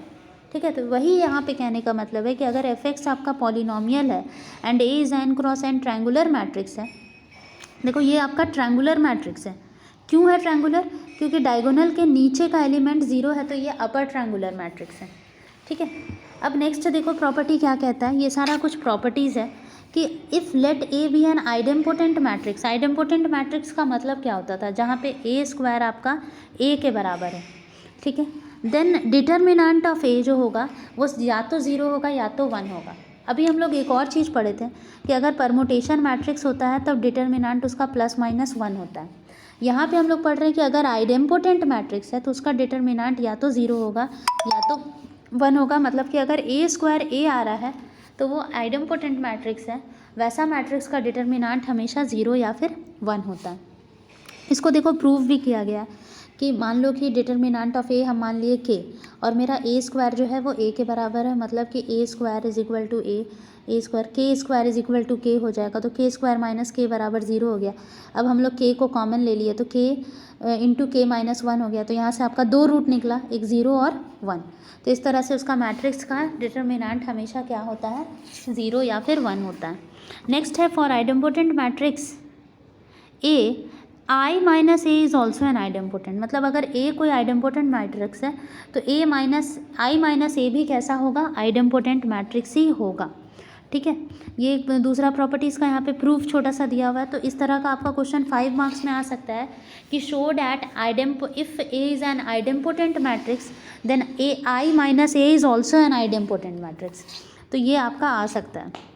ठीक है। तो वही यहाँ पे कहने का मतलब है कि अगर एफ एक्स आपका पॉलिनोमियल है and a is n cross n triangular matrix है। देखो ये आपका ट्रायंगुलर मैट्रिक्स है। क्यों है ट्रायंगुलर, क्योंकि डायगोनल के नीचे का एलिमेंट 0 है, तो ये अपर ट्रायंगुलर मैट्रिक्स है, ठीक है। अब नेक्स्ट देखो प्रॉपर्टी क्या कहता है, ये सारा कुछ प्रॉपर्टीज़ है कि if let A be an idempotent matrix. Idempotent matrix का मतलब क्या होता था, जहाँ पे ए स्क्वायर आपका ए के बराबर है, ठीक है। देन डिटर्मिनेंट ऑफ ए जो होगा वो या तो 0 होगा या तो 1 होगा। अभी हम लोग एक और चीज़ पढ़े थे कि अगर परमुटेशन मैट्रिक्स होता है तब डिटर्मिनेंट उसका ±1 होता है। यहाँ पे हम लोग पढ़ रहे हैं कि अगर आइडेम्पोटेंट मैट्रिक्स है तो उसका डिटर्मिनेंट या तो 0 होगा या तो 1 होगा। मतलब कि अगर ए स्क्वायर ए आ रहा है तो वो आइडेम्पोटेंट मैट्रिक्स है, वैसा मैट्रिक्स का डिटर्मिनेंट हमेशा 0 या फिर 1 होता है। इसको देखो प्रूव भी किया गया कि मान लो कि डिटर्मिनेंट ऑफ ए हम मान लिए के, और मेरा ए स्क्वायर जो है वो ए के बराबर है, मतलब कि A square is equal to A square, K square is equal to K हो जाएगा, तो के स्क्वायर माइनस के बराबर 0 हो गया। अब हम लोग के को कॉमन ले लिए तो के इंटू के -1 हो गया, तो यहाँ से आपका 2 रूट निकला, एक 0 और 1। तो इस तरह से उसका मैट्रिक्स का डिटर्मिनेंट हमेशा क्या होता है, 0 या फिर 1 होता है। नेक्स्ट है for idempotent matrix A I minus A is also an idempotent. मतलब अगर ए कोई आइडेम्पोटेंट मैट्रिक्स है तो आई माइनस ए भी कैसा होगा, आइडेम्पोटेंट मैट्रिक्स ही होगा, ठीक है। ये दूसरा प्रॉपर्टीज़ का यहाँ पे प्रूफ छोटा सा दिया हुआ है। तो इस तरह का आपका क्वेश्चन 5 मार्क्स में आ सकता है कि show that if A is an idempotent matrix then A I minus A is also an idempotent matrix. तो ये आपका आ सकता है।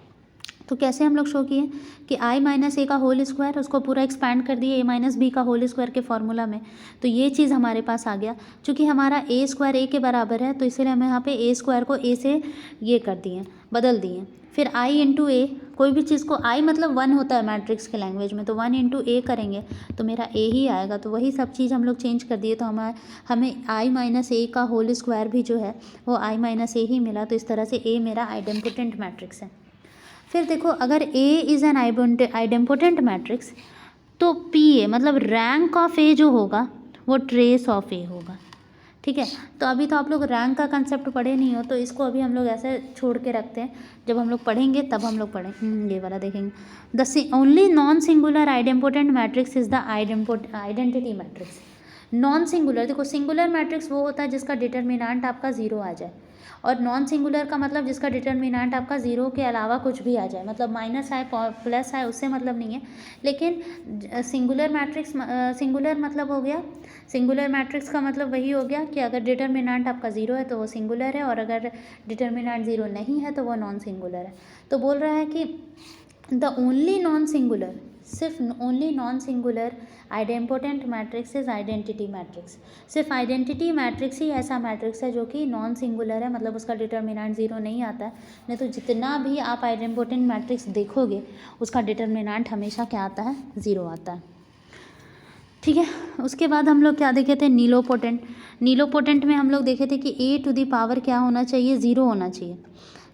तो कैसे हम लोग शो किए कि आई माइनस ए का होल स्क्वायर, उसको पूरा एक्सपैंड कर दिए ए माइनस बी का होल स्क्वायर के फॉर्मूला में, तो ये चीज़ हमारे पास आ गया। चूँकि हमारा ए स्क्वायर ए के बराबर है तो इसीलिए हम यहाँ पे ए स्क्वायर को ए से ये कर दिए, बदल दिए, फिर आई इंटू ए, कोई भी चीज़ को आई मतलब 1 होता है मैट्रिक्स के लैंग्वेज में, तो 1 इंटू ए करेंगे तो मेरा ए ही आएगा। तो वही सब चीज़ हम लोग चेंज कर दिए, तो हमें आई माइनस ए का होल स्क्वायर भी जो है वो आई माइनस ए ही मिला। तो इस तरह से ए मेरा आइडेम्पोटेंट मैट्रिक्स है। फिर देखो, अगर ए इज़ एन आइडेम्पोटेंट मैट्रिक्स तो पी ए मतलब रैंक ऑफ ए जो होगा वो ट्रेस ऑफ ए होगा। ठीक है, तो अभी तो आप लोग रैंक का कंसेप्ट पढ़े नहीं हो, तो इसको अभी हम लोग ऐसे छोड़ के रखते हैं, जब हम लोग पढ़ेंगे तब हम लोग ये वाला देखेंगे। The only non singular idempotent matrix is the identity matrix. Non singular, देखो सिंगुलर मैट्रिक्स वो होता है जिसका डिटर्मिनेंट आपका 0 आ जाए, और नॉन सिंगुलर का मतलब जिसका डिटर्मिनेंट आपका 0 के अलावा कुछ भी आ जाए, मतलब माइनस आए प्लस आए उससे मतलब नहीं है। लेकिन सिंगुलर मैट्रिक्स, सिंगुलर मतलब हो गया, सिंगुलर मैट्रिक्स का मतलब वही हो गया कि अगर डिटर्मिनेंट आपका 0 है तो वो सिंगुलर है, और अगर डिटर्मिनेंट 0 नहीं है तो वो नॉन सिंगुलर है। तो बोल रहा है कि द ओनली नॉन सिंगुलर, सिर्फ only non singular idempotent matrix is identity matrix. सिर्फ आइडेंटिटी मैट्रिक्स ही ऐसा मैट्रिक्स है जो कि नॉन सिंगुलर है, मतलब उसका डिटर्मिनेंट 0 नहीं आता है। नहीं तो जितना भी आप आइडेम्पोटेंट मैट्रिक्स देखोगे उसका डिटर्मिनेंट हमेशा क्या आता है, 0 आता है। ठीक है, उसके बाद हम लोग क्या देखे थे, नीलोपोटेंट। नीलोपोटेंट में हम लोग देखे थे कि ए टू द पावर क्या होना चाहिए, 0 होना चाहिए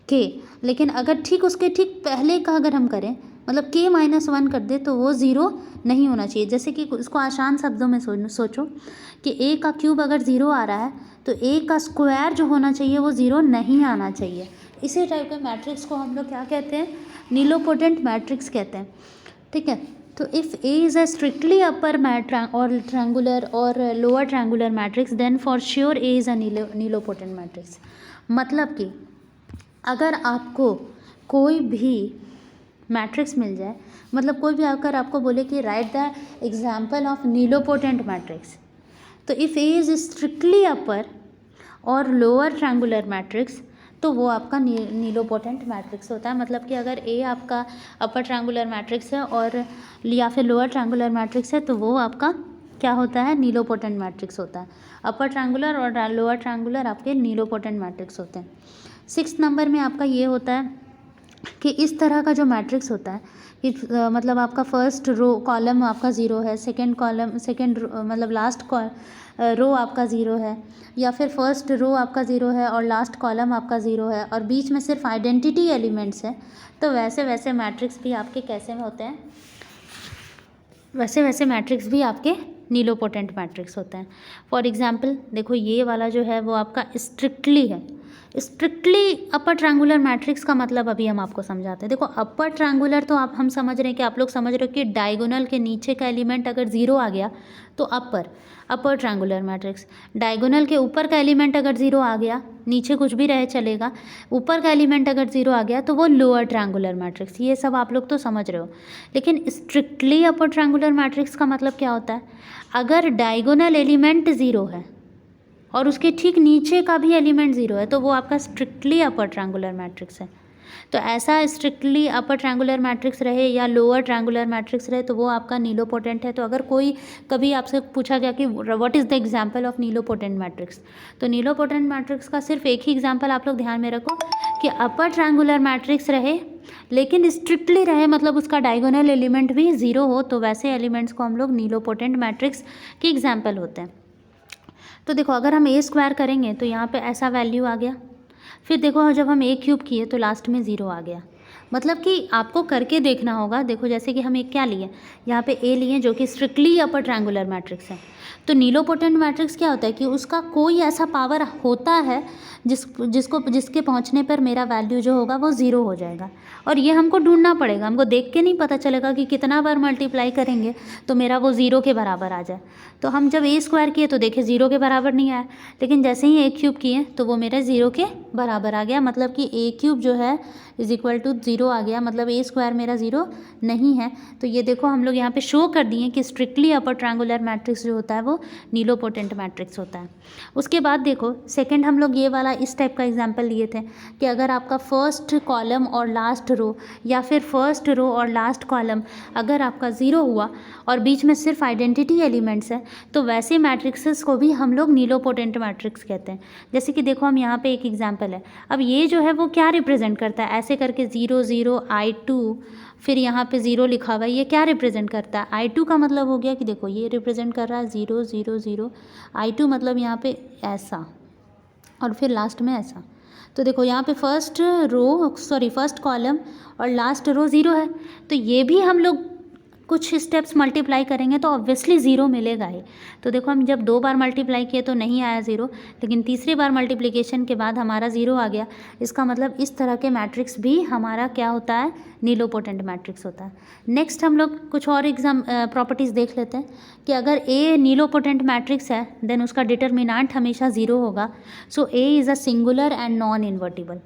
के। लेकिन अगर ठीक उसके ठीक पहले का अगर हम करें, मतलब के माइनस 1 कर दे तो वो 0 नहीं होना चाहिए। जैसे कि इसको आसान शब्दों में सोचो कि ए का क्यूब अगर 0 आ रहा है तो ए का स्क्वायर जो होना चाहिए वो 0 नहीं आना चाहिए। इसी टाइप के मैट्रिक्स को हम लोग क्या कहते हैं, नीलोपोटेंट मैट्रिक्स कहते हैं। ठीक है, तो if A is a strictly upper और ट्रायंगुलर और lower triangular matrix then for sure A is a nilpotent matrix. मतलब कि अगर आपको कोई भी मैट्रिक्स मिल जाए, मतलब कोई भी आकर आपको बोले कि write the example of nilpotent matrix, तो if A is strictly upper और लोअर ट्रायंगुलर मैट्रिक्स तो वो आपका नीलोपोटेंट मैट्रिक्स होता है। मतलब कि अगर ए आपका अपर ट्रायंगुलर मैट्रिक्स है और या फिर लोअर ट्रायंगुलर मैट्रिक्स है तो वो आपका क्या होता है, नीलोपोटेंट मैट्रिक्स होता है। अपर ट्रायंगुलर और लोअर ट्रायंगुलर आपके नीलोपोटेंट मैट्रिक्स होते हैं। 6 नंबर में आपका ये होता है कि इस तरह का जो मैट्रिक्स होता है कि मतलब आपका फर्स्ट रो कॉलम आपका 0 है, सेकेंड मतलब लास्ट रो आपका 0 है, या फिर फर्स्ट रो आपका 0 है और लास्ट कॉलम आपका 0 है और बीच में सिर्फ आइडेंटिटी एलिमेंट्स है, तो वैसे वैसे मैट्रिक्स भी आपके कैसे में होते हैं, वैसे वैसे मैट्रिक्स भी आपके नीलोपोटेंट मैट्रिक्स होते हैं। फॉर एग्जांपल देखो, ये वाला जो है वो आपका स्ट्रिक्टली है। स्ट्रिक्टली अपर ट्रायंगुलर मैट्रिक्स का मतलब अभी हम आपको समझाते हैं। देखो अपर ट्रायंगुलर तो हम समझ रहे हैं कि आप लोग समझ रहे हो कि डायगोनल के नीचे का एलिमेंट अगर 0 आ गया तो अपर ट्रायंगुलर मैट्रिक्स। डायगोनल के ऊपर का एलिमेंट अगर 0 आ गया, नीचे कुछ भी रहे चलेगा, ऊपर का एलिमेंट अगर 0 आ गया तो वो लोअर ट्रायंगुलर मैट्रिक्स। ये सब आप लोग तो समझ रहे हो। लेकिन स्ट्रिक्टली अपर ट्रायंगुलर मैट्रिक्स का मतलब क्या होता है, अगर डायगोनल एलिमेंट 0 है और उसके ठीक नीचे का भी एलिमेंट 0 है तो वो आपका स्ट्रिक्टली अपर ट्रायंगुलर मैट्रिक्स है। तो ऐसा स्ट्रिक्टली अपर ट्रायंगुलर मैट्रिक्स रहे या लोअर ट्रायंगुलर मैट्रिक्स रहे तो वो आपका नीलोपोटेंट है। तो अगर कोई कभी आपसे पूछा गया कि what is the example of nilpotent matrix, तो नीलोपोटेंट मैट्रिक्स का सिर्फ एक ही एग्जांपल आप लोग ध्यान में रखो कि अपर ट्रायंगुलर मैट्रिक्स रहे लेकिन स्ट्रिक्टली रहे, मतलब उसका डायगोनल एलिमेंट भी 0 हो, तो वैसे एलिमेंट्स को हम लोग नीलोपोटेंट मैट्रिक्स के एग्जाम्पल होते हैं। तो देखो अगर हम ए स्क्वायर करेंगे तो यहाँ पे ऐसा वैल्यू आ गया, फिर देखो जब हम ए क्यूब किए तो लास्ट में 0 आ गया। मतलब कि आपको करके देखना होगा। देखो जैसे कि हम एक क्या लिए, यहाँ पे ए लिए जो कि स्ट्रिक्टली अपर ट्रायंगुलर मैट्रिक्स है। तो नीलोपोटेंट मैट्रिक्स क्या होता है कि उसका कोई ऐसा पावर होता है जिसके पहुँचने पर मेरा वैल्यू जो होगा वो 0 हो जाएगा, और ये हमको ढूंढना पड़ेगा। हमको देख के नहीं पता चलेगा कि कितना बार मल्टीप्लाई करेंगे तो मेरा वो 0 के बराबर आ जाए। तो हम जब ए स्क्वायर किए तो देखे 0 के बराबर नहीं आया, लेकिन जैसे ही ए क्यूब किए तो वो मेरा 0 के बराबर आ गया। मतलब कि ए क्यूब जो है इज इक्वल टू ज़ीरो आ गया, मतलब ए स्क्वायर मेरा ज़ीरो नहीं है। तो ये देखो हम लोग यहाँ पे शो कर दिए कि स्ट्रिक्टली अपर ट्रायंगुलर मैट्रिक्स जो होता है वो नीलोपोटेंट मैट्रिक्स होता है। उसके बाद देखो सेकंड हम लोग ये वाला इस टाइप का एग्जांपल लिए थे कि अगर आपका फर्स्ट कॉलम और लास्ट रो या फिर फर्स्ट रो और लास्ट कॉलम अगर आपका ज़ीरो हुआ और बीच में सिर्फ आइडेंटिटी एलिमेंट्स है, तो वैसे मैट्रिक्सेस को भी हम लोग नीलोपोटेंट मैट्रिक्स कहते हैं। जैसे कि देखो हम यहाँ पे एक एग्जांपल है, अब ये जो है वो क्या रिप्रेजेंट करता है, ऐसे करके 0 0 I2 फिर यहाँ पे 0 लिखा हुआ है, ये क्या रिप्रेजेंट करता है, I2 का मतलब हो गया कि देखो ये रिप्रेजेंट कर रहा है 0 0 0, I2 मतलब यहाँ पे ऐसा और फिर लास्ट में ऐसा। तो देखो यहाँ पे फर्स्ट कॉलम और लास्ट रो 0 है, तो ये भी हम लोग कुछ स्टेप्स मल्टीप्लाई करेंगे तो ऑब्वियसली ज़ीरो मिलेगा ही। तो देखो हम जब 2 बार मल्टीप्लाई किए तो नहीं आया ज़ीरो, लेकिन तीसरी बार मल्टीप्लिकेशन के बाद हमारा ज़ीरो आ गया। इसका मतलब इस तरह के मैट्रिक्स भी हमारा क्या होता है, नीलोपोटेंट मैट्रिक्स होता है। नेक्स्ट हम लोग कुछ और प्रॉपर्टीज़ देख लेते हैं कि अगर ए नीलोपोटेंट मैट्रिक्स है देन उसका डिटर्मिनेंट हमेशा ज़ीरो होगा। So A is a singular and non invertible.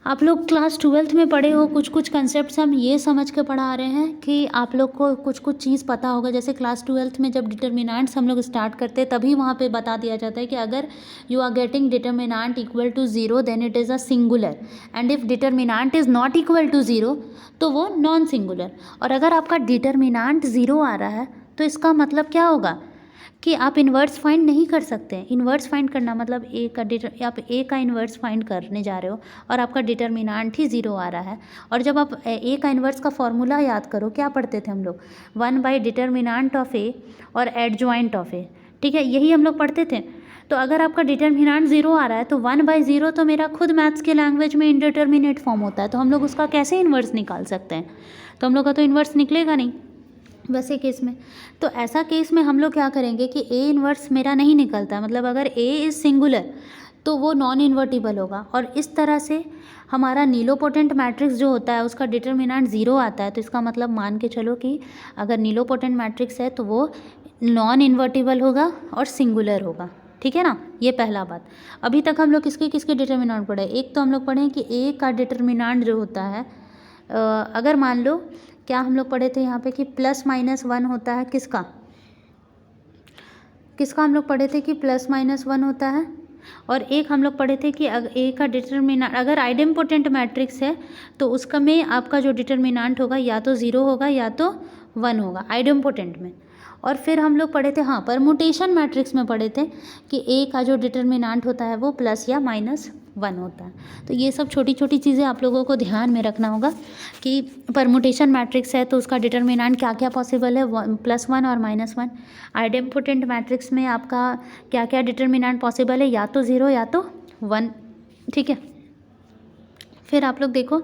आप लोग क्लास 12th में पढ़े हो, कुछ कंसेप्ट्स हम ये समझ के पढ़ा रहे हैं कि आप लोग को कुछ चीज़ पता होगा। जैसे क्लास 12th में जब डिटर्मिनेंट्स हम लोग स्टार्ट करते हैं तभी वहाँ पे बता दिया जाता है कि अगर you are getting determinant equal to 0 then it is a singular, and if determinant is not equal to 0 तो वो नॉन सिंगुलर। और अगर आपका डिटर्मिनेंट 0 आ रहा है तो इसका मतलब क्या होगा कि आप इन्वर्स फाइंड नहीं कर सकते। इन्वर्स फाइंड करना मतलब आप ए का इन्वर्स फाइंड करने जा रहे हो और आपका डिटर्मिनेंट ही 0 आ रहा है। और जब आप ए का इन्वर्स का फॉर्मूला याद करो, क्या पढ़ते थे हम लोग, 1 डिटर्मिनेंट ऑफ ए और एडजॉइंट ऑफ ए, ठीक है, यही हम लोग पढ़ते थे। तो अगर आपका डिटर्मिनेंट 0 आ रहा है तो 1/0 तो मेरा खुद मैथ्स के लैंग्वेज में इंडिटर्मिनेट फॉर्म होता है, तो हम लोग उसका कैसे इन्वर्स निकाल सकते हैं, तो हम लोग का तो इन्वर्स निकलेगा नहीं वैसे केस में। तो ऐसा केस में हम लोग क्या करेंगे कि ए इन्वर्स मेरा नहीं निकलता, मतलब अगर ए इज़ सिंगुलर तो वो नॉन इन्वर्टिबल होगा। और इस तरह से हमारा नीलोपोटेंट मैट्रिक्स जो होता है उसका डिटर्मिनेंट 0 आता है, तो इसका मतलब मान के चलो कि अगर नीलोपोटेंट मैट्रिक्स है तो वो नॉन इन्वर्टिबल होगा और सिंगुलर होगा, ठीक है ना। ये पहला बात। अभी तक हम लोग किसके डिटर्मिनेंट पढ़े, एक तो हम लोग पढ़े कि ए का डिटर्मिनेंट जो होता है अगर मान लो क्या हम लोग पढ़े थे यहाँ पे कि +-1 होता है, किसका हम लोग पढ़े थे कि +-1 होता है। और एक हम लोग पढ़े थे कि ए का डिटर्मिनेंट अगर आइडेम्पोटेंट मैट्रिक्स है तो उसका में आपका जो डिटर्मिनेंट होगा या तो 0 होगा या तो 1 होगा आइडेम्पोटेंट में। और फिर हम लोग पढ़े थे परमुटेशन मैट्रिक्स में पढ़े थे कि ए का जो डिटर्मिनेंट होता है वो + या -1 होता है। तो ये सब छोटी छोटी चीज़ें आप लोगों को ध्यान में रखना होगा कि परमुटेशन मैट्रिक्स है तो उसका डिटर्मिनेंट क्या क्या पॉसिबल है, +1 और -1। आइडेम्पोटेंट मैट्रिक्स में आपका क्या क्या डिटर्मिनेंट पॉसिबल है, या तो 0 या तो 1, ठीक है। फिर आप लोग देखो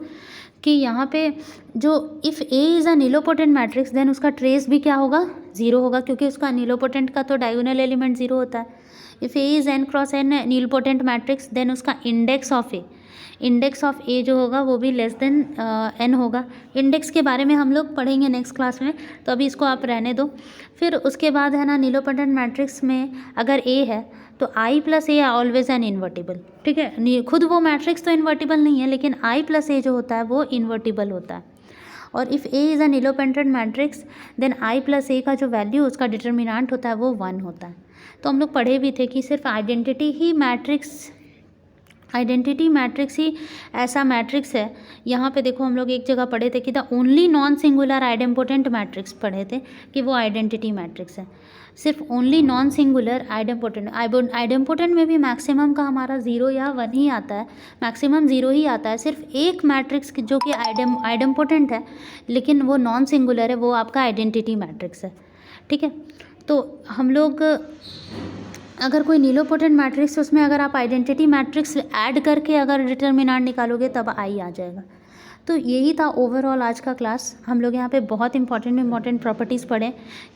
कि यहाँ पे जो if A is a nilpotent matrix then उसका ट्रेस भी क्या होगा, 0 होगा, क्योंकि उसका नीलोपोटेंट का तो डायगोनल एलिमेंट 0 होता है। If A is n cross n nilpotent matrix then उसका इंडेक्स ऑफ ए जो होगा वो भी n होगा। इंडेक्स के बारे में हम लोग पढ़ेंगे नेक्स्ट क्लास में, तो अभी इसको आप रहने दो। फिर उसके बाद है ना नीलोपोटेंट मैट्रिक्स में अगर ए है तो i + a always an invertible, ठीक है। खुद वो मैट्रिक्स तो इन्वर्टिबल नहीं है लेकिन i + a जो होता है वो इन्वर्टिबल होता है। और if A is a nilpotent matrix then i + a का जो वैल्यू उसका डिटर्मिनेंट होता है वो 1 होता है। तो हम लोग पढ़े भी थे कि सिर्फ आइडेंटिटी मैट्रिक्स ही ऐसा मैट्रिक्स है। यहाँ पे देखो हम लोग एक जगह पढ़े थे कि the only non singular idempotent matrix पढ़े थे कि वो आइडेंटिटी मैट्रिक्स है। सिर्फ ओनली नॉन सिंगुलर आइडेम्पोटेंट में भी मैक्सिमम का हमारा 0 या 1 ही आता है, मैक्सिमम 0 ही आता है। सिर्फ एक मैट्रिक्स जो कि आइडेम्पोटेंट है लेकिन वो नॉन सिंगुलर है, वो आपका आइडेंटिटी मैट्रिक्स है, ठीक है। तो हम लोग अगर कोई नीलोपोटेंट मैट्रिक्स उसमें अगर आप आइडेंटिटी मैट्रिक्स ऐड करके अगर डिटर्मिनेंट निकालोगे तब आई आ जाएगा। तो यही था ओवरऑल आज का क्लास। हम लोग यहाँ पे बहुत इंपॉर्टेंट प्रॉपर्टीज़ पढ़े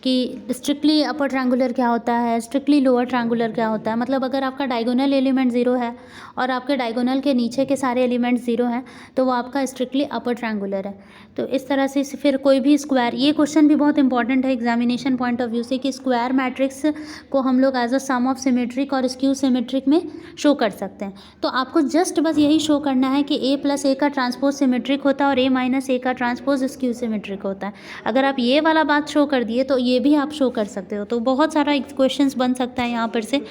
कि स्ट्रिक्टली अपर ट्रायंगुलर क्या होता है, स्ट्रिक्टली लोअर ट्रायंगुलर क्या होता है। मतलब अगर आपका डायगोनल एलिमेंट 0 है और आपके डायगोनल के नीचे के सारे एलिमेंट्स 0 हैं तो वो आपका स्ट्रिक्टली अपर ट्रायंगुलर है। तो इस तरह से फिर कोई भी स्क्वायर, ये क्वेश्चन भी बहुत इंपॉर्टेंट है एग्जामिनेशन पॉइंट ऑफ व्यू से कि स्क्वायर मैट्रिक्स को हम लोग as a sum of symmetric और स्क्यू सिमेट्रिक में शो कर सकते हैं। तो आपको जस्ट बस यही शो करना है कि a + a का ट्रांसपोज सिमेट्रिक सिमेट्रिक होता है और A माइनस A का ट्रांसपोज स्क्यू सिमेट्रिक होता है। अगर आप ये वाला बात शो कर दिए तो ये भी आप शो कर सकते हो। तो बहुत सारा क्वेश्चंस बन सकता है यहाँ पर से।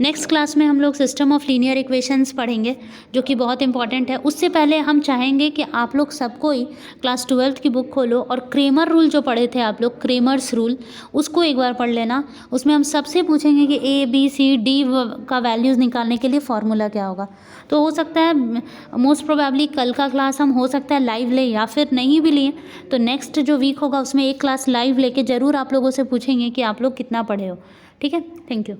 नेक्स्ट क्लास में हम लोग सिस्टम ऑफ लीनियर इक्वेशंस पढ़ेंगे जो कि बहुत इंपॉर्टेंट है। उससे पहले हम चाहेंगे कि आप लोग सबको ही क्लास 12th की बुक खोलो और क्रेमर रूल जो पढ़े थे आप लोग, क्रेमर्स रूल, उसको एक बार पढ़ लेना। उसमें हम सबसे पूछेंगे कि ABCD का वैल्यूज़ निकालने के लिए फार्मूला क्या होगा। तो हो सकता है मोस्ट प्रोबेबली कल का क्लास हम हो सकता है लाइव ले या फिर नहीं भी लिए, तो नेक्स्ट जो वीक होगा उसमें एक क्लास लाइव लेके ज़रूर आप लोगों से पूछेंगे कि आप लोग कितना पढ़े हो। ठीक है, थैंक यू।